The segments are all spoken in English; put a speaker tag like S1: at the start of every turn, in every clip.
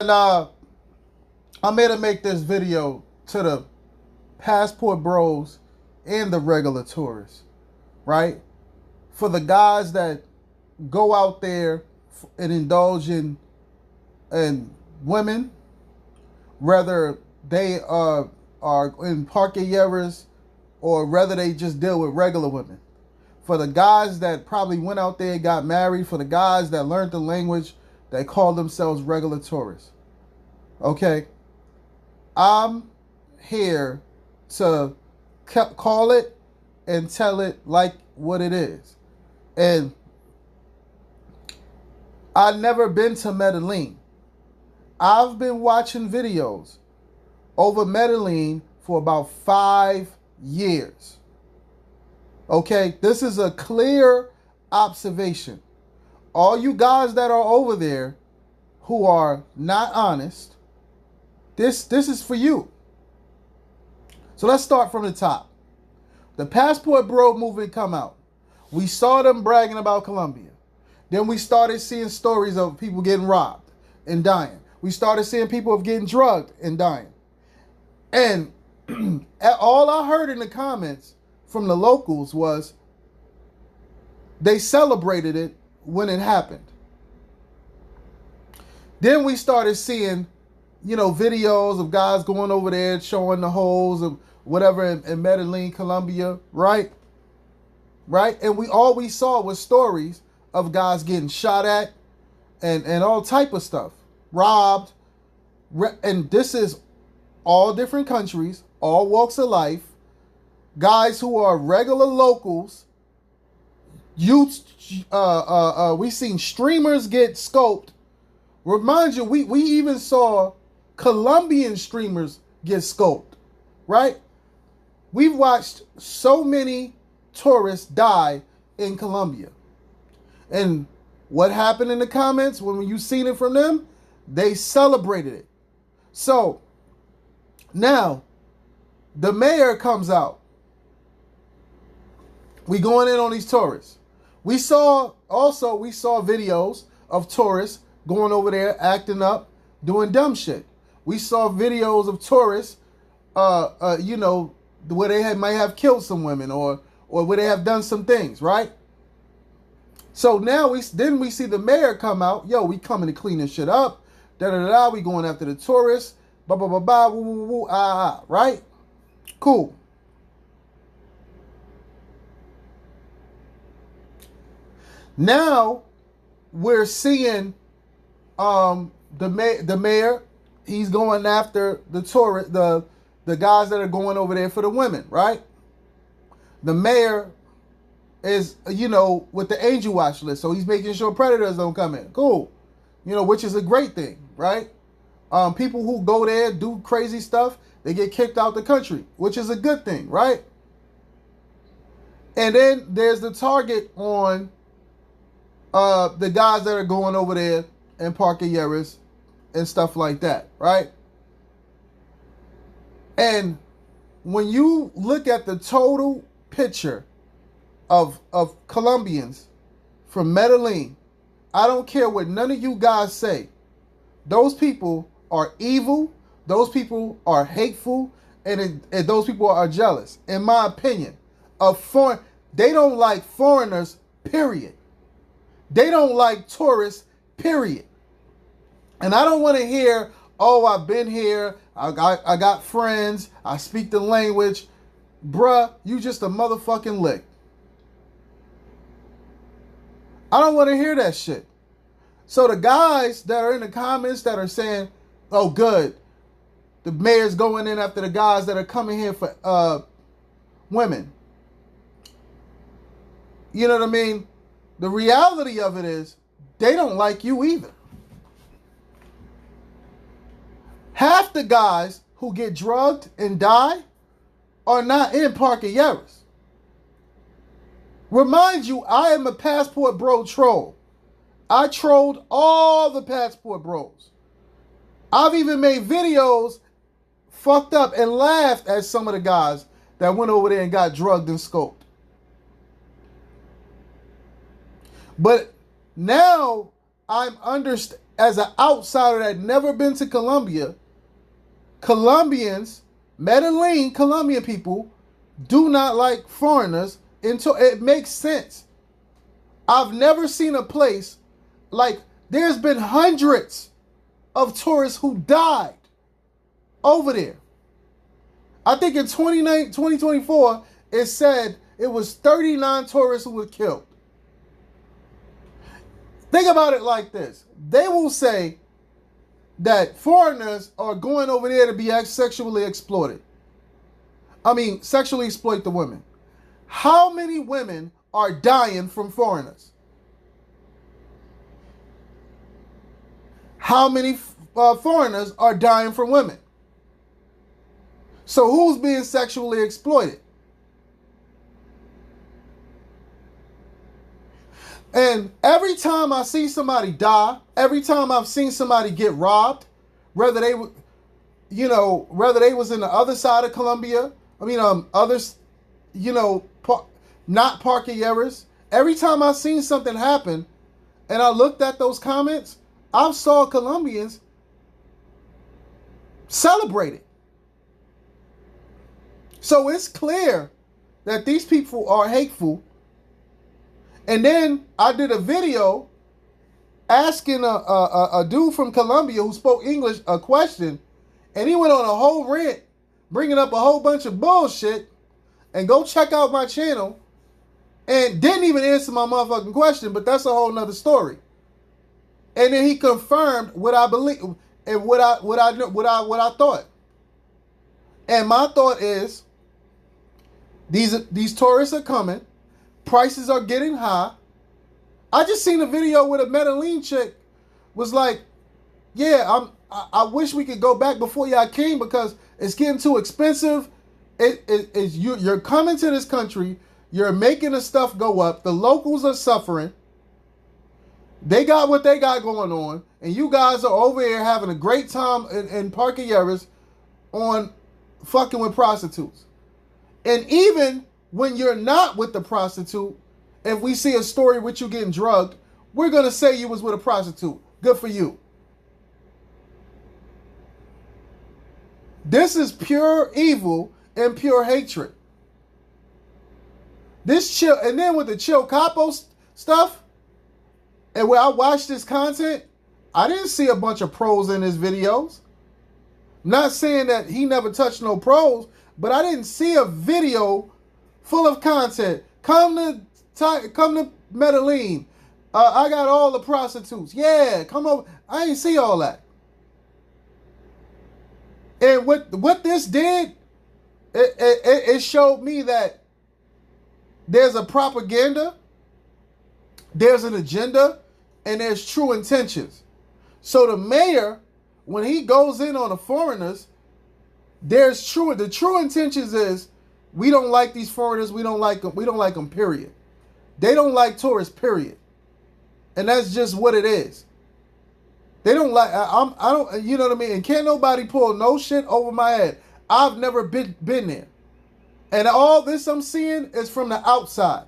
S1: And I'm here to make this video to the passport bros and the regular tourists, right? For the guys that go out there and indulge in women, whether they are in parquilleras or whether they just deal with regular women. For the guys that probably went out there and got married, for the guys that learned the language, that call themselves regular tourists. Okay? I'm here to call it and tell it like what it is. And I've never been to Medelliin. I've been watching videos over Medelliin for about 5 years. Okay, this is a clear observation. All you guys that are over there who are not honest, this is for you. So let's start from the top. The Passport Bro movement come out. We saw them bragging about Colombia. Then we started seeing stories of people getting robbed and dying. We started seeing people getting drugged and dying. And all I heard in the comments from the locals was they celebrated it when it happened. Then we started seeing, videos of guys going over there showing the holes of whatever in Medelliin, Colombia, right? Right? And all we saw was stories of guys getting shot at and all type of stuff, robbed. And this is all different countries, all walks of life, guys who are regular locals, youths. We seen streamers get scoped. Remind you, we even saw Colombian streamers get scoped, right? We've watched so many tourists die in Colombia. And what happened in the comments when you seen it from them? They celebrated it. So now the mayor comes out. We going in on these tourists. We saw videos of tourists going over there acting up, doing dumb shit. We saw videos of tourists, where they might have killed some women or where they have done some things, right? So now we see the mayor come out. Yo, we coming to clean this shit up. Da-da-da-da. We going after the tourists. Ba-ba-ba-ba. Woo-woo-woo. Right? Cool. Now we're seeing the mayor. He's going after the tourist, the guys that are going over there for the women, right? The mayor is, with the angel watch list, so he's making sure predators don't come in. Cool, which is a great thing, right? People who go there do crazy stuff, they get kicked out the country, which is a good thing, right? And then there's the target on the guys that are going over there in parquilleras and stuff like that, right? And when you look at the total picture of Colombians from Medelliin, I don't care what none of you guys say. Those people are evil. Those people are hateful, and those people are jealous. In my opinion, they don't like foreigners. Period. They don't like tourists. Period. And I don't want to hear, oh, I've been here. I got friends. I speak the language. Bruh, you just a motherfucking lick. I don't want to hear that shit. So the guys that are in the comments that are saying, oh, good, the mayor's going in after the guys that are coming here for women. You know what I mean? The reality of it is they don't like you either. Half the guys who get drugged and die are not in parquilleras. Remind you, I am a Passport Bro troll. I trolled all the Passport Bros. I've even made videos fucked up and laughed at some of the guys that went over there and got drugged and scoped. But now I'm as an outsider that never been to Colombia, Colombians, Medelliin Colombian people, do not like foreigners until it makes sense. I've never seen a place like there's been hundreds of tourists who died over there. I think in 2024, it said it was 39 tourists who were killed. Think about it like this. They will say that foreigners are going over there to be sexually exploited. Sexually exploit the women. How many women are dying from foreigners? How many foreigners are dying from women? So who's being sexually exploited? And every time I see somebody die, every time I've seen somebody get robbed, whether they was in the other side of Colombia, others, not parquilleras. Every time I seen something happen, and I looked at those comments, I saw Colombians celebrate it. So it's clear that these people are hateful. And then I did a video asking a dude from Colombia who spoke English a question, and he went on a whole rant, bringing up a whole bunch of bullshit. And go check out my channel, and didn't even answer my motherfucking question. But that's a whole nother story. And then he confirmed what I believe and what I thought. And my thought is, these tourists are coming. Prices are getting high. I just seen a video with a Medelliin chick was like, yeah, I wish we could go back before y'all came because it's getting too expensive. You're coming to this country. You're making the stuff go up. The locals are suffering. They got what they got going on. And you guys are over here having a great time in parquilleras on fucking with prostitutes. And even when you're not with the prostitute, if we see a story with you getting drugged, we're going to say you was with a prostitute. Good for you. This is pure evil and pure hatred. This chill, and then with the Chill Capo stuff, and when I watched this content, I didn't see a bunch of pros in his videos. Not saying that he never touched no pros, but I didn't see a video full of content. Come to Medelliin. I got all the prostitutes. Yeah, come over. I ain't see all that. And what this did, it showed me that there's a propaganda, there's an agenda, and there's true intentions. So the mayor, when he goes in on the foreigners, the true intentions is, we don't like these foreigners, we don't like them, period. They don't like tourists, period. And that's just what it is. They don't like, I don't, you know what I mean? And can't nobody pull no shit over my head. I've never been there. And all this I'm seeing is from the outside.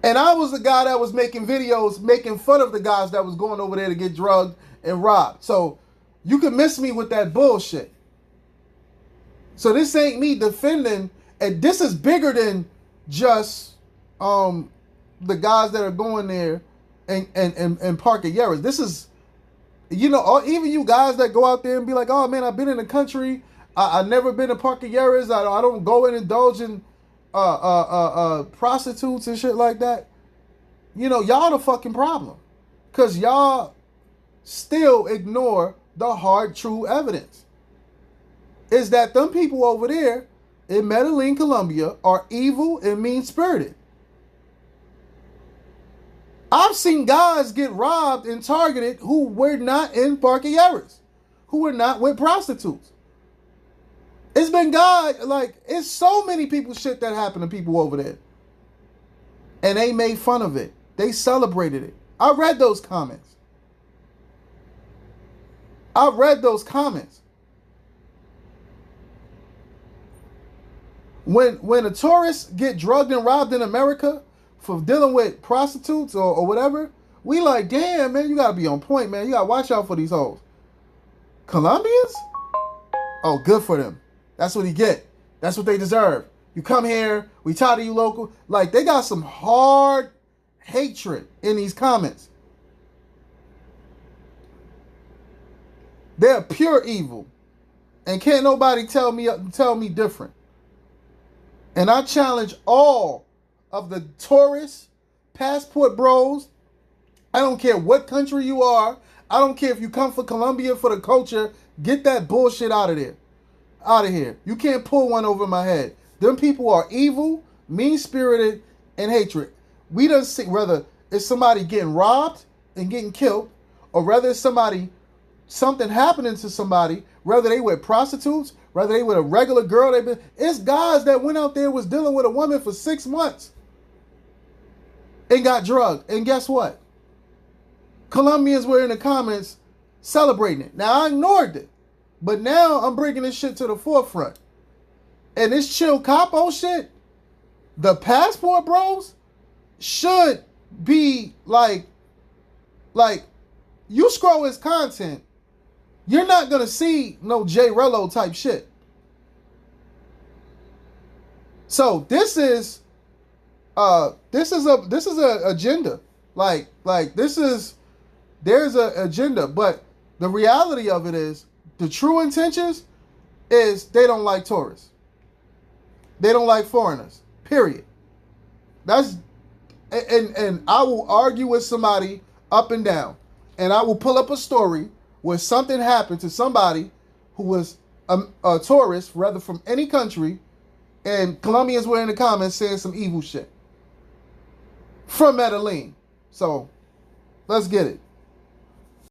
S1: And I was the guy that was making videos, making fun of the guys that was going over there to get drugged and robbed. So you can miss me with that bullshit. So this ain't me defending, and this is bigger than just the guys that are going there and parquilleras. This is, even you guys that go out there and be like, oh man, I've been in the country, I've never been to parquilleras, I don't go and indulge in prostitutes and shit like that. Y'all the fucking problem, because y'all still ignore the hard, true evidence. Is that them people over there in Medelliin, Colombia are evil and mean-spirited. I've seen guys get robbed and targeted who were not in parquilleras, who were not with prostitutes. It's been guys, it's so many people shit that happened to people over there. And they made fun of it. They celebrated it. I read those comments. When a tourist get drugged and robbed in America for dealing with prostitutes or whatever, We like, damn, man, you gotta be on point, man. You gotta watch out for these hoes. Colombians? Oh, good for them. That's what he get. That's what they deserve. You come here, we tired of you local. Like, they got some hard hatred in these comments. They're pure evil. And can't nobody tell me different. And I challenge all of the tourists, passport bros. I don't care what country you are. I don't care if you come for Colombia for the culture. Get that bullshit out of there. Out of here. You can't pull one over my head. Them people are evil, mean-spirited, and hatred. We done see whether it's somebody getting robbed and getting killed, or whether it's something happening to somebody, whether they with prostitutes, whether they with a regular girl. It's guys that went out there was dealing with a woman for 6 months and got drugged. And guess what? Colombians were in the comments celebrating it. Now, I ignored it. But now I'm bringing this shit to the forefront. And this chill capo shit, the passport bros should be like you scroll his content, you're not gonna see no J Rello type shit. So this is a agenda. There's an agenda, but the reality of it is the true intentions is they don't like tourists. They don't like foreigners. Period. And I will argue with somebody up and down. And I will pull up a story where something happened to somebody who was a tourist, rather from any country, and Colombians were in the comments saying some evil shit from Medelliin. So let's get it.